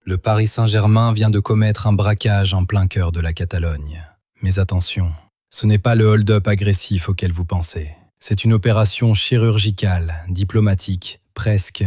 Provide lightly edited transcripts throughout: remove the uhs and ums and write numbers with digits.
Le Paris Saint-Germain vient de commettre un braquage en plein cœur de la Catalogne. Mais attention, ce n'est pas le hold-up agressif auquel vous pensez. C'est une opération chirurgicale, diplomatique, presque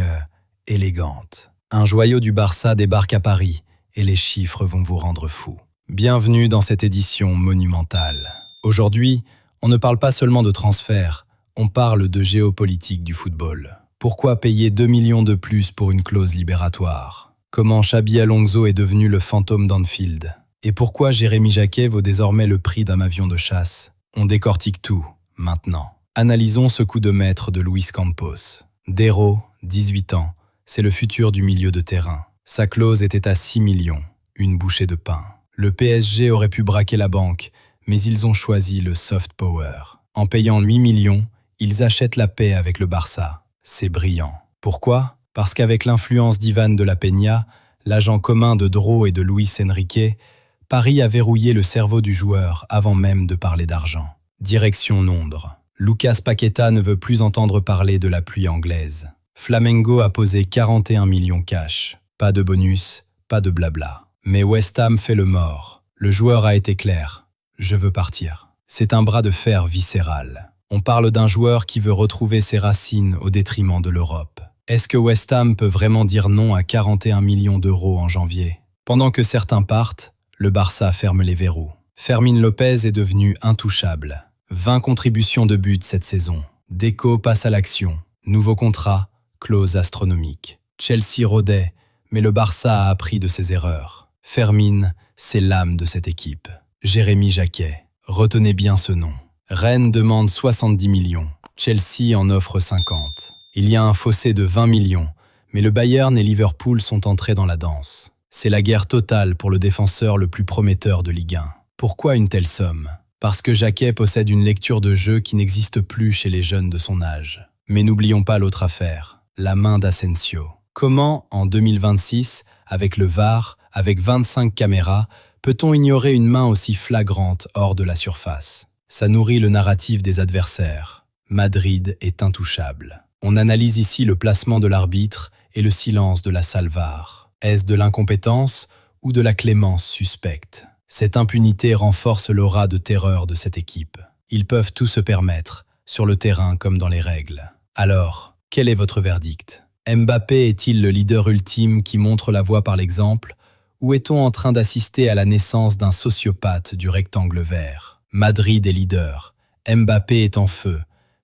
élégante. Un joyau du Barça débarque à Paris et les chiffres vont vous rendre fou. Bienvenue dans cette édition monumentale. Aujourd'hui, on ne parle pas seulement de transfert, on parle de géopolitique du football. Pourquoi payer 2 millions de plus pour une clause libératoire? Comment Xabi Alonso est devenu le fantôme d'Anfield? Et pourquoi Jérémy Jacquet vaut désormais le prix d'un avion de chasse? On décortique tout, maintenant. Analysons ce coup de maître de Luis Campos. Dero, 18 ans, c'est le futur du milieu de terrain. Sa clause était à 6 millions, une bouchée de pain. Le PSG aurait pu braquer la banque, mais ils ont choisi le soft power. En payant 8 millions, ils achètent la paix avec le Barça. C'est brillant. Pourquoi? Parce qu'avec l'influence d'Ivan de la Peña, l'agent commun de Dro et de Luis Enrique, Paris a verrouillé le cerveau du joueur avant même de parler d'argent. Direction Londres. Lucas Paqueta ne veut plus entendre parler de la pluie anglaise. Flamengo a posé 41 millions cash. Pas de bonus, pas de blabla. Mais West Ham fait le mort. Le joueur a été clair. Je veux partir. C'est un bras de fer viscéral. On parle d'un joueur qui veut retrouver ses racines au détriment de l'Europe. Est-ce que West Ham peut vraiment dire non à 41 millions d'euros en janvier? Pendant que certains partent, le Barça ferme les verrous. Fermin Lopez est devenu intouchable. 20 contributions de but cette saison. Deco passe à l'action. Nouveau contrat, clause astronomique. Chelsea rôdait, mais le Barça a appris de ses erreurs. Fermin, c'est l'âme de cette équipe. Jérémy Jacquet, retenez bien ce nom. Rennes demande 70 millions. Chelsea en offre 50. Il y a un fossé de 20 millions, mais le Bayern et Liverpool sont entrés dans la danse. C'est la guerre totale pour le défenseur le plus prometteur de Ligue 1. Pourquoi une telle somme? Parce que Jacquet possède une lecture de jeu qui n'existe plus chez les jeunes de son âge. Mais n'oublions pas l'autre affaire, la main d'Asensio. Comment, en 2026, avec le VAR, avec 25 caméras, peut-on ignorer une main aussi flagrante hors de la surface? Ça nourrit le narratif des adversaires. Madrid est intouchable. On analyse ici le placement de l'arbitre et le silence de la salle VAR. Est-ce de l'incompétence ou de la clémence suspecte? Cette impunité renforce l'aura de terreur de cette équipe. Ils peuvent tout se permettre, sur le terrain comme dans les règles. Alors, quel est votre verdict? Mbappé est-il le leader ultime qui montre la voie par l'exemple, ou est-on en train d'assister à la naissance d'un sociopathe du rectangle vert? Madrid est leader, Mbappé est en feu,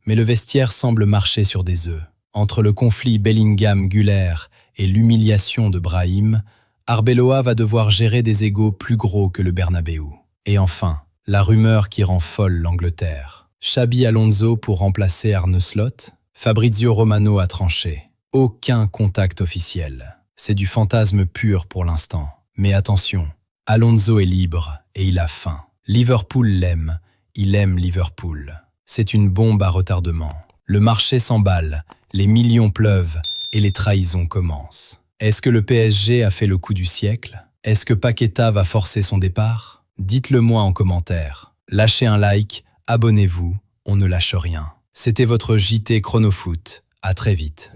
mais le vestiaire semble marcher sur des œufs. Entre le conflit Bellingham-Güler et l'humiliation de Brahim, Arbeloa va devoir gérer des égos plus gros que le Bernabéu. Et enfin, la rumeur qui rend folle l'Angleterre. Xabi Alonso pour remplacer Arne Slot? Fabrizio Romano a tranché. Aucun contact officiel. C'est du fantasme pur pour l'instant. Mais attention, Alonso est libre et il a faim. Liverpool l'aime, il aime Liverpool. C'est une bombe à retardement. Le marché s'emballe, les millions pleuvent et les trahisons commencent. Est-ce que le PSG a fait le coup du siècle? Est-ce que Paqueta va forcer son départ? Dites-le moi en commentaire. Lâchez un like, abonnez-vous, on ne lâche rien. C'était votre JT Chronofoot. À très vite.